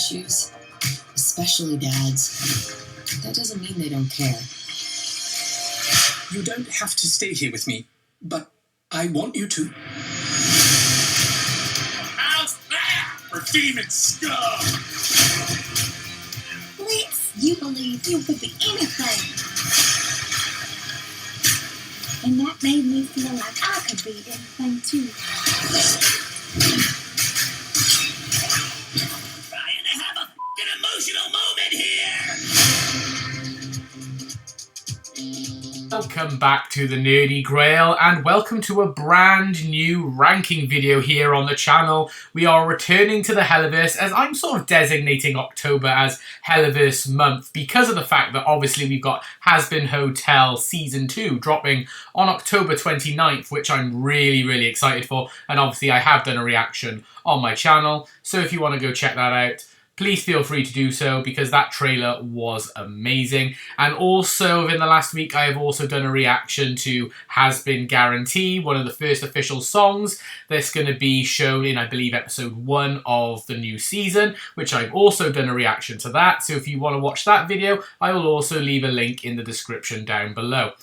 issues, especially Dad's, that doesn't mean they don't care. You don't have to stay here with me, but I want you to. How's that for demon scum? Blitz, you believe you could be anything. And that made me feel like I could be anything too. Trying to have a f***ing emotional moment here! Welcome back to the Nerdy Grail, and welcome to a brand new ranking video here on the channel. We are returning to the Helluverse, as I'm sort of designating October as Helluverse month because of the fact that obviously we've got Hazbin Hotel Season 2 dropping on October 29th, which I'm really excited for, and obviously I have done a reaction on my channel, so if you want to go check that out, please feel free to do so because that trailer was amazing. And also within the last week, I have also done a reaction to Hazbin Guarantee, one of the first official songs that's going to be shown in, I believe, episode 1 of the new season, which I've also done a reaction to that. So if you want to watch that video, I will also leave a link in the description down below.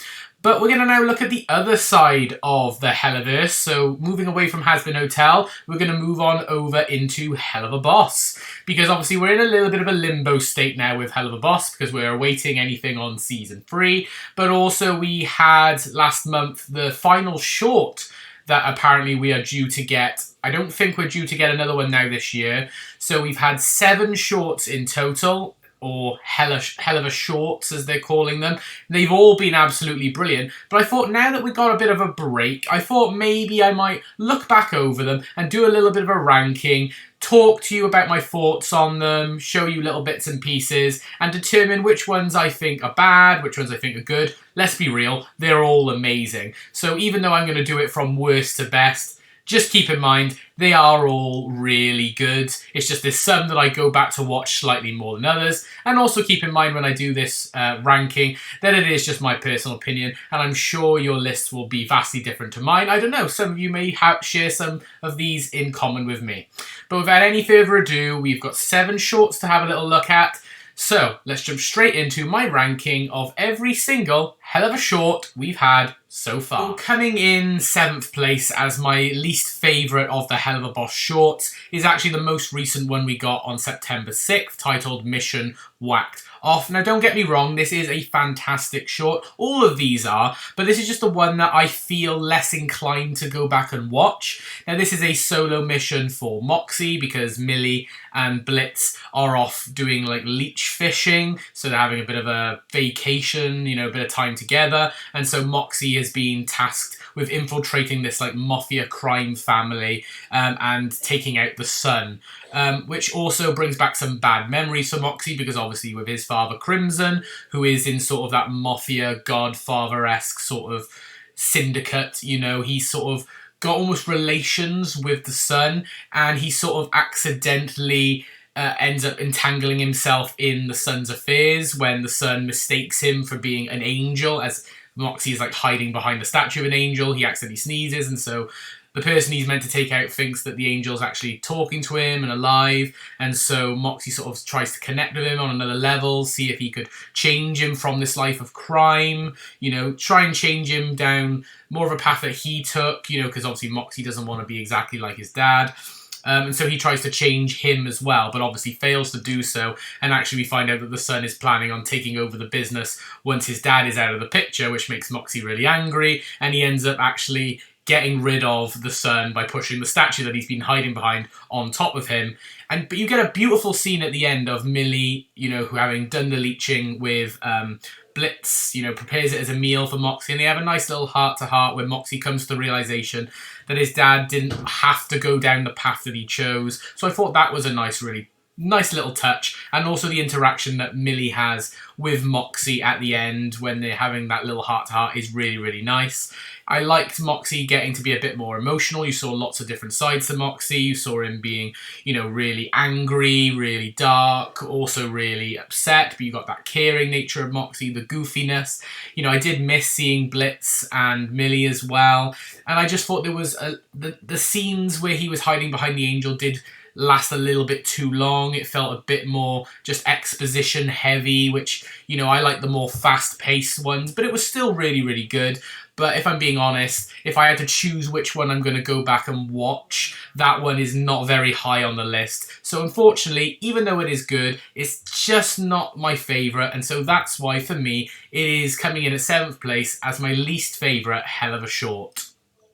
But we're going to now look at the other side of the Helluverse. So moving away from Hazbin Hotel, we're going to move on over into Helluva Boss. Because obviously we're in a little bit of a limbo state now with Helluva Boss because we're awaiting anything on Season 3. But also we had last month the final short that apparently we are due to get. I don't think we're due to get another one now this year. So we've had 7 shorts in total, or Helluva Shorts as they're calling them. They've all been absolutely brilliant, but I thought now that we got a bit of a break, I thought maybe I might look back over them and do a little bit of a ranking, talk to you about my thoughts on them, show you little bits and pieces, and determine which ones I think are bad, which ones I think are good. Let's be real, they're all amazing. So even though I'm going to do it from worst to best, just keep in mind, they are all really good. It's just there's some that I go back to watch slightly more than others. And also keep in mind when I do this ranking that it is just my personal opinion. And I'm sure your lists will be vastly different to mine. I don't know, some of you may share some of these in common with me. But without any further ado, we've got 7 shorts to have a little look at. So let's jump straight into my ranking of every single Helluva short we've had so far. So coming in 7th place as my least favourite of the Helluva Boss shorts is actually the most recent one we got on September 6th, titled Mission Whacked Off. Now don't get me wrong, this is a fantastic short. All of these are, but this is just the one that I feel less inclined to go back and watch. Now this is a solo mission for Moxie because Millie and Blitz are off doing like leech fishing, so they're having a bit of a vacation, you know, a bit of time together, and so Moxie has been tasked with infiltrating this like mafia crime family and taking out the son, which also brings back some bad memories for Moxie because obviously with his father Crimson, who is in sort of that mafia godfather-esque sort of syndicate, you know, he's sort of got almost relations with the son, and he sort of accidentally ends up entangling himself in the son's affairs when the son mistakes him for being an angel, as Moxie is like hiding behind the statue of an angel. He accidentally sneezes, and so the person he's meant to take out thinks that the angel's actually talking to him and alive, and so Moxie sort of tries to connect with him on another level, see if he could change him from this life of crime, you know, try and change him down more of a path that he took, you know, because obviously Moxie doesn't want to be exactly like his dad. And so he tries to change him as well, but obviously fails to do so. And actually we find out that the son is planning on taking over the business once his dad is out of the picture, which makes Moxie really angry. And he ends up actually getting rid of the son by pushing the statue that he's been hiding behind on top of him. But you get a beautiful scene at the end of Millie, you know, who having done the leeching with Blitz, you know, prepares it as a meal for Moxie, and they have a nice little heart-to-heart where Moxie comes to the realisation that his dad didn't have to go down the path that he chose. So I thought that was a really nice little touch, and also the interaction that Millie has with Moxie at the end when they're having that little heart-to-heart is really nice. I liked Moxie getting to be a bit more emotional. You saw lots of different sides to Moxie. You saw him being, you know, really angry, really dark, also really upset, but you got that caring nature of Moxie, the goofiness. You know, I did miss seeing Blitz and Millie as well, and I just thought there was the scenes where he was hiding behind the angel did last a little bit too long. It felt a bit more just exposition heavy, which, you know, I like the more fast-paced ones, but it was still really, really good. But if I'm being honest, if I had to choose which one I'm going to go back and watch, that one is not very high on the list. So unfortunately, even though it is good, it's just not my favourite. And so that's why, for me, it is coming in at 7th place as my least favourite Helluva short.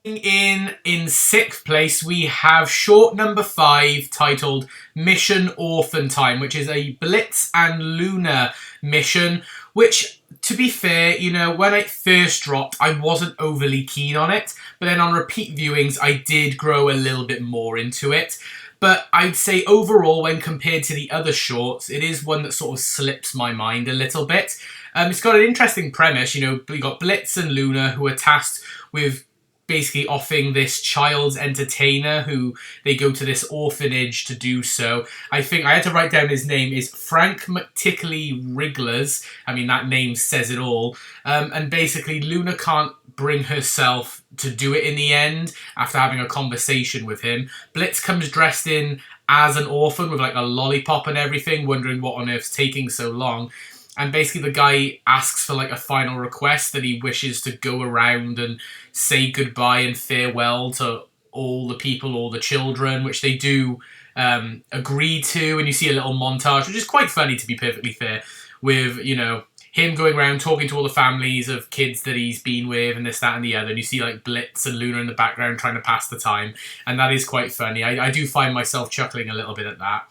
In 6th place, we have short number 5, titled Mission Orphan Time, which is a Blitz and Luna mission, which, to be fair, you know, when it first dropped, I wasn't overly keen on it, but then on repeat viewings, I did grow a little bit more into it. But I'd say overall, when compared to the other shorts, it is one that sort of slips my mind a little bit. It's got an interesting premise. You know, we got Blitz and Luna, who are tasked with basically offing this child's entertainer, who they go to this orphanage to do so. I think I had to write down his name is Frank McTickley Wrigglers. I mean, that name says it all. And basically, Luna can't bring herself to do it in the end after having a conversation with him. Blitz comes dressed in as an orphan with like a lollipop and everything, wondering what on earth's taking so long. And basically the guy asks for like a final request, that he wishes to go around and say goodbye and farewell to all the people, all the children, which they do agree to. And you see a little montage, which is quite funny, to be perfectly fair, with, you know, him going around talking to all the families of kids that he's been with and this, that and the other. And you see like Blitz and Luna in the background trying to pass the time. And that is quite funny. I do find myself chuckling a little bit at that.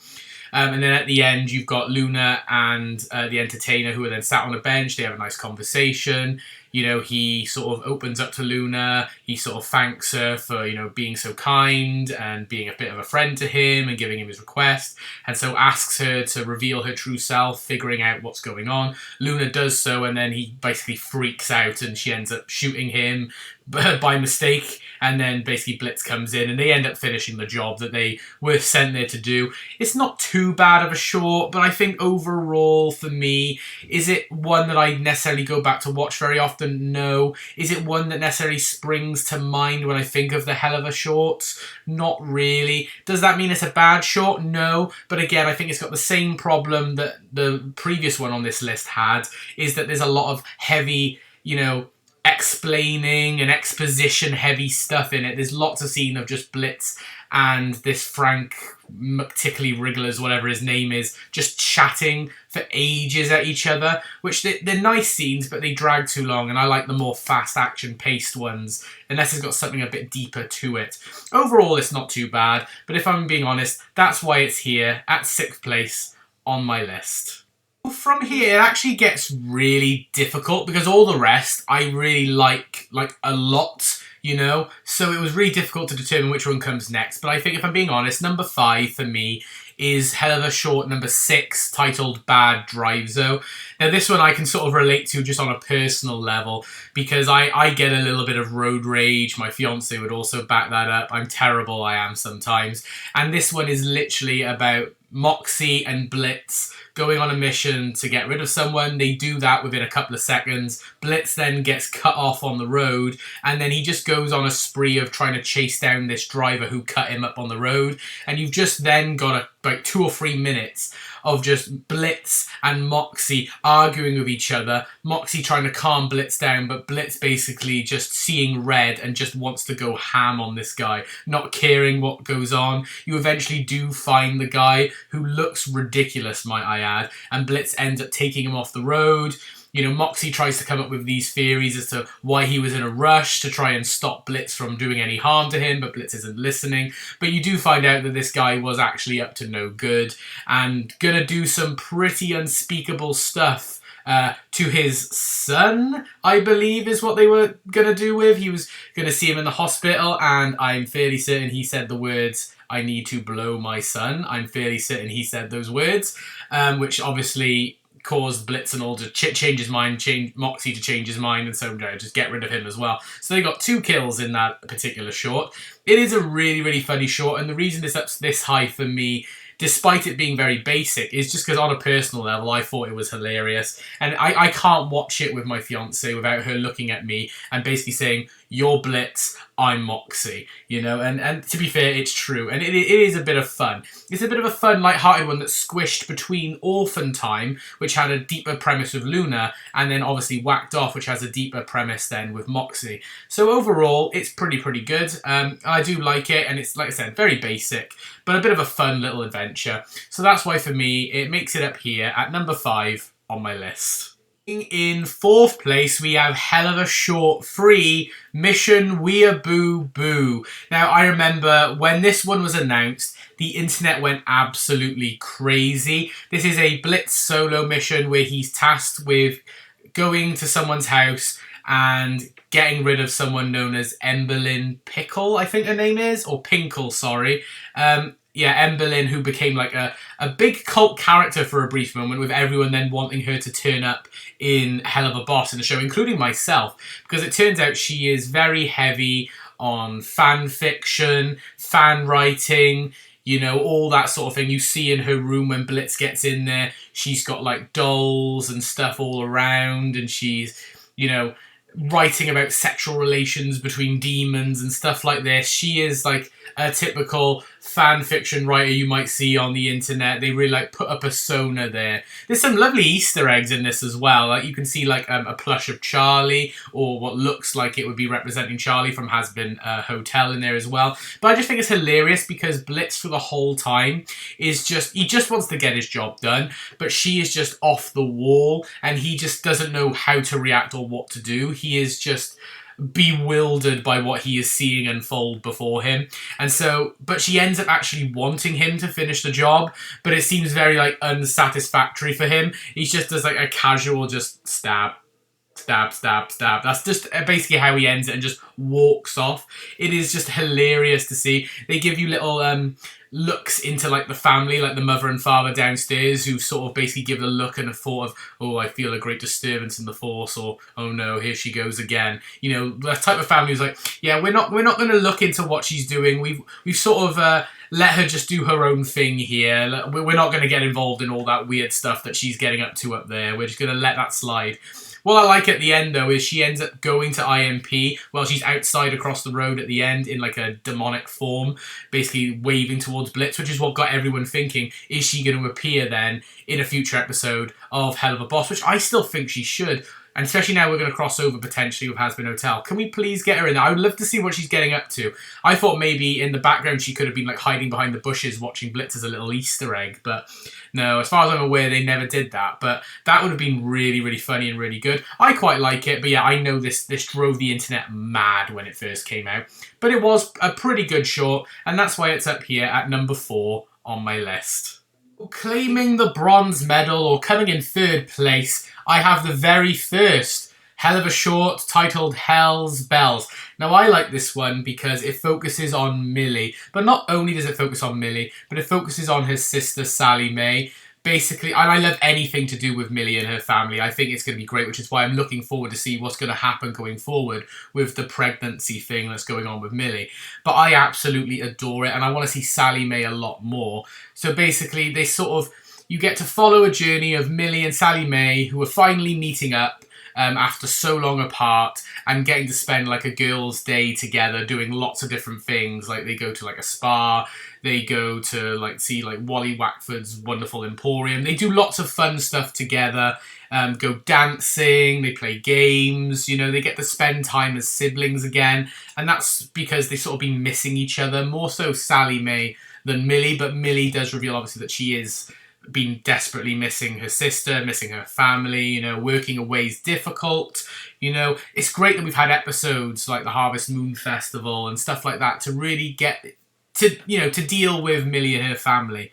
And then at the end, you've got Luna and the entertainer, who are then sat on a bench. They have a nice conversation. You know, he sort of opens up to Luna. He sort of thanks her for, you know, being so kind and being a bit of a friend to him and giving him his request. And so asks her to reveal her true self, figuring out what's going on. Luna does so, and then he basically freaks out and she ends up shooting him by mistake. And then basically Blitz comes in and they end up finishing the job that they were sent there to do. It's not too bad of a short, but I think overall for me, is it one that I necessarily go back to watch very often? No. Is it one that necessarily springs to mind when I think of the Helluva shorts? Not really. Does that mean it's a bad short? No. But again, I think it's got the same problem that the previous one on this list had, is that there's a lot of heavy, you know, explaining and exposition heavy stuff in it. There's lots of scene of just Blitz and this Frank McTickley Wrigglers, whatever his name is, just chatting for ages at each other, which they're nice scenes, but they drag too long, and I like the more fast action paced ones, unless it's got something a bit deeper to it. Overall, it's not too bad, but if I'm being honest, that's why it's here at 6th place on my list. From here, it actually gets really difficult, because all the rest I really like a lot, you know? So it was really difficult to determine which one comes next. But I think, if I'm being honest, number 5 for me is Helluva short number 6, titled Bad Drive-Zo. Now, this one I can sort of relate to just on a personal level, because I get a little bit of road rage. My fiance would also back that up. I'm terrible, I am sometimes. And this one is literally about Moxie and Blitz going on a mission to get rid of someone. They do that within a couple of seconds. Blitz then gets cut off on the road, and then he just goes on a spree of trying to chase down this driver who cut him up on the road. And you've just then got about 2 or 3 minutes of just Blitz and Moxie arguing with each other. Moxie trying to calm Blitz down, but Blitz basically just seeing red and just wants to go ham on this guy, not caring what goes on. You eventually do find the guy, who looks ridiculous, might I add, and Blitz ends up taking him off the road. You know, Moxie tries to come up with these theories as to why he was in a rush to try and stop Blitz from doing any harm to him, but Blitz isn't listening. But you do find out that this guy was actually up to no good and gonna do some pretty unspeakable stuff to his son, I believe is what they were gonna do with. He was gonna see him in the hospital, and I'm fairly certain he said the words, "I need to blow my son." I'm fairly certain he said those words, which obviously caused Blitz and all to change his mind, Moxie to change his mind, and so just get rid of him as well. So they got 2 kills in that particular short. It is a really, really funny short, and the reason it's up this high for me, despite it being very basic, is just because on a personal level, I thought it was hilarious. And I can't watch it with my fiance without her looking at me and basically saying, you're Blitz, I'm Moxie, you know, and to be fair, it's true, and it is a bit of fun. It's a bit of a fun, light-hearted one that's squished between Orphan Time, which had a deeper premise with Luna, and then obviously Whacked Off, which has a deeper premise then with Moxie. So overall, it's pretty good. I do like it, and it's, like I said, very basic, but a bit of a fun little adventure. So that's why, for me, it makes it up here at number 5 on my list. In 4th place, we have Helluva Short 3, Mission Weeaboo Boo. Now, I remember when this one was announced, the internet went absolutely crazy. This is a Blitz solo mission where he's tasked with going to someone's house and getting rid of someone known as Emberlyn Pickle, I think her name is, or Pinkle, sorry. Yeah, Emberlyn, who became like a big cult character for a brief moment, with everyone then wanting her to turn up in Helluva Boss in the show, including myself, because it turns out she is very heavy on fan fiction, fan writing, you know, all that sort of thing. You see in her room when Blitz gets in there, she's got like dolls and stuff all around, and she's, you know, writing about sexual relations between demons and stuff like this. She is like a typical fan fiction writer you might see on the internet. They really like put a persona there. There's some lovely Easter eggs in this as well. Like you can see like a plush of Charlie, or what looks like it would be representing Charlie from Hazbin Hotel in there as well. But I just think it's hilarious because Blitz for the whole time is just, he just wants to get his job done, but she is just off the wall and he just doesn't know how to react or what to do. He is just bewildered by what he is seeing unfold before him. And so, but she ends up actually wanting him to finish the job, but it seems very like unsatisfactory for him. He just does like a casual just stab. That's just basically how he ends it and just walks off. It is just hilarious to see. They give you little looks into like the family, like the mother and father downstairs, who sort of basically give a look and a thought of, oh, I feel a great disturbance in the force, or oh no, here she goes again. You know, the type of family who's like, yeah, we're not going to look into what she's doing. We've sort of let her just do her own thing here. We're not going to get involved in all that weird stuff that she's getting up to up there. We're just going to let that slide. What I like at the end, though, is she ends up going to IMP while she's outside across the road at the end in like a demonic form, basically waving towards Blitz, which is what got everyone thinking, is she going to appear then in a future episode of Helluva Boss, which I still think she should. And especially now we're going to cross over potentially with Hazbin Hotel. Can we please get her in there? I would love to see what she's getting up to. I thought maybe in the background she could have been like hiding behind the bushes watching Blitz as a little Easter egg. But no, as far as I'm aware, they never did that. But that would have been really, really funny and really good. I quite like it. But yeah, I know this drove the internet mad when it first came out. But it was a pretty good short. And that's why it's up here at number 4 on my list. Claiming the bronze medal, or coming in 3rd place, I have the very first Helluva short titled Hell's Bells. Now, I like this one because it focuses on Millie. But not only does it focus on Millie, but it focuses on her sister, Sally Mae. Basically, and I love anything to do with Millie and her family. I think it's going to be great, which is why I'm looking forward to see what's going to happen going forward with the pregnancy thing that's going on with Millie. But I absolutely adore it, and I want to see Sally Mae a lot more. So basically, they sort of, you get to follow a journey of Millie and Sally Mae, who are finally meeting up after so long apart, and getting to spend like a girls' day together doing lots of different things. Like they go to like a spa, they go to like see like Wally Wackford's wonderful Emporium. They do lots of fun stuff together, go dancing, they play games, you know, they get to spend time as siblings again. And that's because they've sort of been missing each other, more so Sally Mae than Millie. But Millie does reveal obviously that she is been desperately missing her sister, missing her family, you know, working away is difficult. You know, it's great that we've had episodes like the Harvest Moon Festival and stuff like that to really get to, you know, to deal with Millie and her family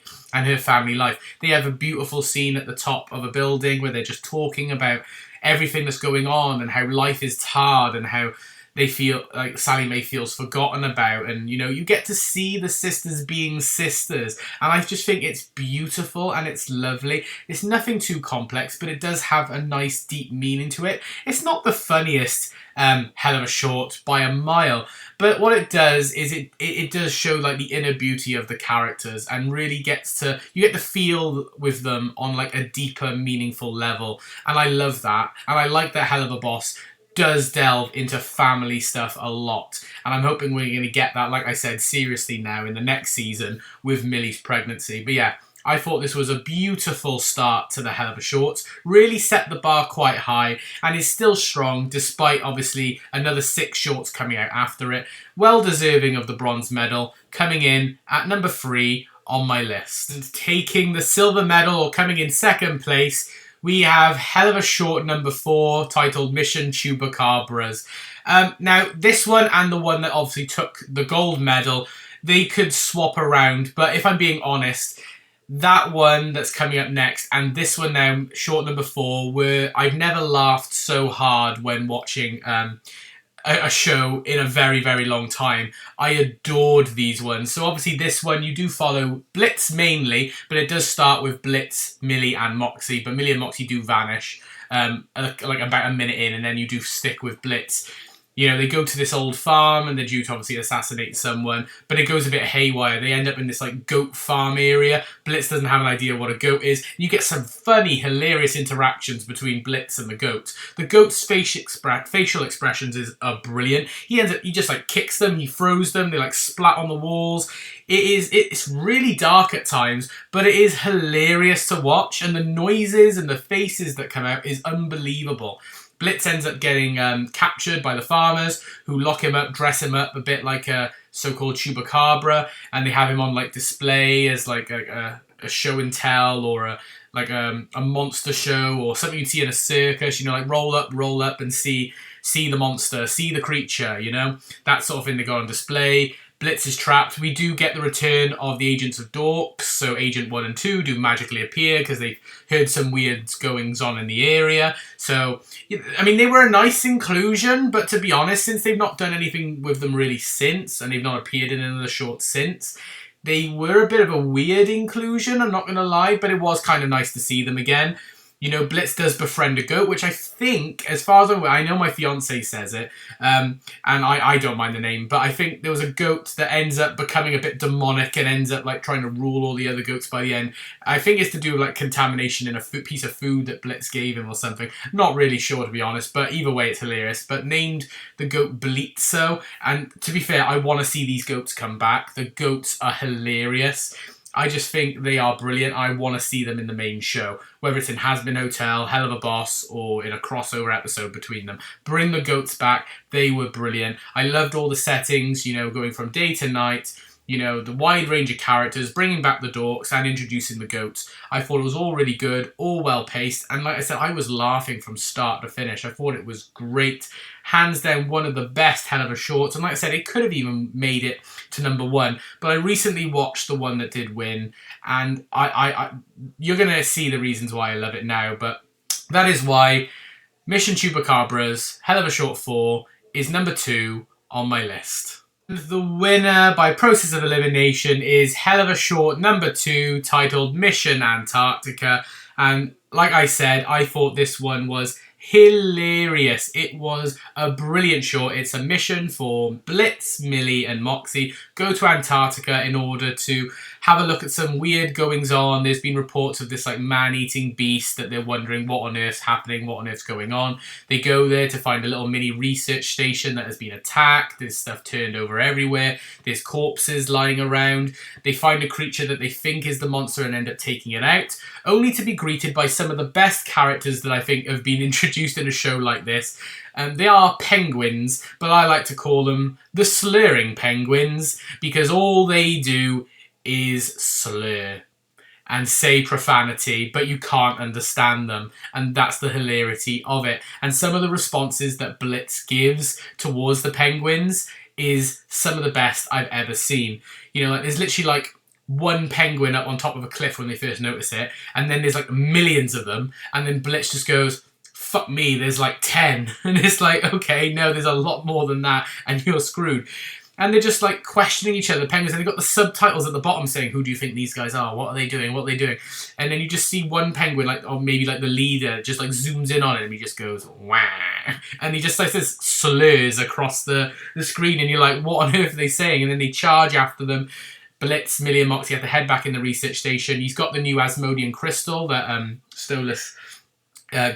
life. They have a beautiful scene at the top of a building where they're just talking about everything that's going on and how life is hard and how they feel like Sally Mae feels forgotten about, and you know, you get to see the sisters being sisters, and I just think it's beautiful and it's lovely. It's nothing too complex, but it does have a nice deep meaning to it. It's not the funniest Helluva short by a mile, but what it does is it does show like the inner beauty of the characters, and really you get to feel with them on like a deeper, meaningful level, and I love that. And I like that Helluva Boss does delve into family stuff a lot. And I'm hoping we're going to get that, like I said, seriously now in the next season with Millie's pregnancy. But yeah, I thought this was a beautiful start to the Helluva Shorts. Really set the bar quite high and is still strong despite obviously another 6 shorts coming out after it. Well deserving of the bronze medal, coming in at number 3 on my list. And taking the silver medal, or coming in second place, we have Helluva Short number 4, titled Mission Chupacabras. Now, this one and the one that obviously took the gold medal, they could swap around, but if I'm being honest, that one that's coming up next and this one now, short number 4, I've never laughed so hard when watching a show in a very, very long time. I adored these ones. So obviously this one, you do follow Blitz mainly, but it does start with Blitz, Millie and Moxie, but Millie and Moxie do vanish like about a minute in, and then you do stick with Blitz. You know, they go to this old farm and they're due to obviously assassinate someone, but it goes a bit haywire. They end up in this like goat farm area. Blitz doesn't have an idea what a goat is. You get some funny, hilarious interactions between Blitz and the goat. The goat's facial expressions are brilliant. He just like kicks them, he throws them, they like splat on the walls. It's really dark at times, but it is hilarious to watch, and the noises and the faces that come out is unbelievable. Blitz ends up getting captured by the farmers, who lock him up, dress him up a bit like a so-called chupacabra, and they have him on like display as like a show and tell, or a monster show, or something you'd see in a circus. You know, like roll up and see the monster, see the creature. You know, that sort of thing they got on display. Blitz is trapped. We do get the return of the Agents of Dorks, so Agent 1 and 2 do magically appear because they've heard some weird goings on in the area. So, I mean, they were a nice inclusion, but to be honest, since they've not done anything with them really since, and they've not appeared in another short since, they were a bit of a weird inclusion, I'm not going to lie, but it was kind of nice to see them again. You know, Blitz does befriend a goat, which I think, as far as I'm aware, I know my fiance says it, and I don't mind the name, but I think there was a goat that ends up becoming a bit demonic and ends up like trying to rule all the other goats by the end. I think it's to do with like contamination in a piece of food that Blitz gave him or something. Not really sure, to be honest, but either way it's hilarious. But named the goat Blitzo, and to be fair, I want to see these goats come back. The goats are hilarious. I just think they are brilliant. I want to see them in the main show, whether it's in Hazbin Hotel, Helluva Boss, or in a crossover episode between them. Bring the goats back. They were brilliant. I loved all the settings, you know, going from day to night, you know, the wide range of characters, bringing back the dorks and introducing the goats. I thought it was all really good, all well paced, and like I said, I was laughing from start to finish. I thought it was great. Hands down, one of the best Helluva Shorts, and like I said, it could have even made it to number 1, but I recently watched the one that did win, and you're going to see the reasons why I love it now, but that is why Mission Chupacabras, Helluva Short 4, is number 2 on my list. The winner by process of elimination is Helluva Short number 2, titled Mission Antarctica, and like I said, I thought this one was hilarious. It was a brilliant short. It's a mission for Blitz, Millie and Moxie go to Antarctica in order to have a look at some weird goings on. There's been reports of this like man-eating beast that they're wondering what on earth's happening, what on earth's going on. They go there to find a little mini research station that has been attacked. There's stuff turned over everywhere. There's corpses lying around. They find a creature that they think is the monster and end up taking it out, only to be greeted by some of the best characters that I think have been introduced in a show like this. They are penguins, but I like to call them the slurring penguins, because all they do is slur and say profanity, but you can't understand them, and that's the hilarity of it. And some of the responses that Blitz gives towards the penguins is some of the best I've ever seen. You know, like there's literally like one penguin up on top of a cliff when they first notice it, and then there's like millions of them, and then Blitz just goes, fuck me, there's like 10. And it's like, okay, no, there's a lot more than that, and you're screwed. And they're just like questioning each other, the penguins, and they've got the subtitles at the bottom saying, who do you think these guys are? What are they doing? What are they doing? And then you just see one penguin, like, or maybe like the leader, just like zooms in on it, and he just goes, wah. And he just like this slurs across the screen, and you're like, what on earth are they saying? And then they charge after them. Blitz, Millie and Moxie have to head back in the research station. He's got the new Asmodean crystal that Stolas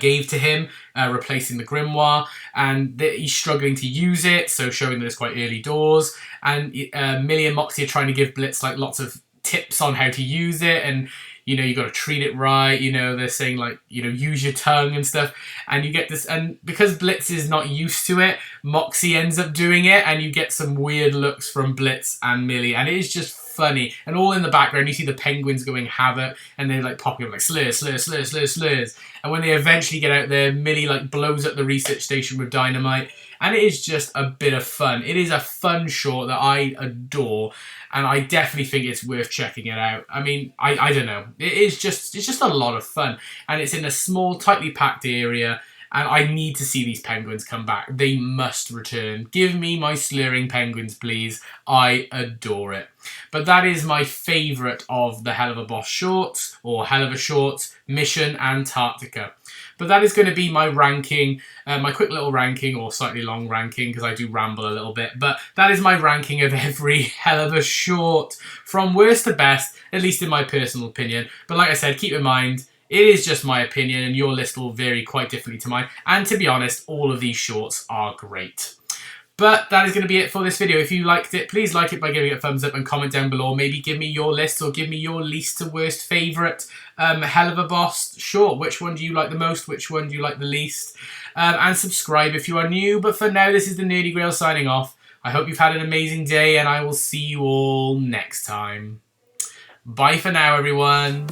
gave to him, replacing the grimoire, and he's struggling to use it, so showing that it's quite early doors. And Millie and Moxie are trying to give Blitz like lots of tips on how to use it, and you know, you got to treat it right. You know, they're saying like, you know, use your tongue and stuff. And you get this, and because Blitz is not used to it, Moxie ends up doing it, and you get some weird looks from Blitz and Millie, and it is just funny. And all in the background, you see the penguins going havoc, and they're like popping up like slurs, slurs, slurs, slurs, slurs. And when they eventually get out there, Millie like blows up the research station with dynamite, and it is just a bit of fun. It is a fun short that I adore, and I definitely think it's worth checking it out. I mean, I don't know. It's just a lot of fun, and it's in a small, tightly packed area. And I need to see these penguins come back. They must return. Give me my slurring penguins, please. I adore it. But that is my favourite of the Helluva Boss shorts, or Helluva shorts, Mission Antarctica. But that is going to be my ranking, my quick little ranking, or slightly long ranking, because I do ramble a little bit. But that is my ranking of every Helluva short, from worst to best, at least in my personal opinion. But like I said, keep in mind, it is just my opinion, and your list will vary quite differently to mine. And to be honest, all of these shorts are great. But that is going to be it for this video. If you liked it, please like it by giving it a thumbs up and comment down below. Maybe give me your list, or give me your least to worst favourite Helluva Boss short. Which one do you like the most? Which one do you like the least? And subscribe if you are new. But for now, this is the Nerdy Grail signing off. I hope you've had an amazing day, and I will see you all next time. Bye for now, everyone.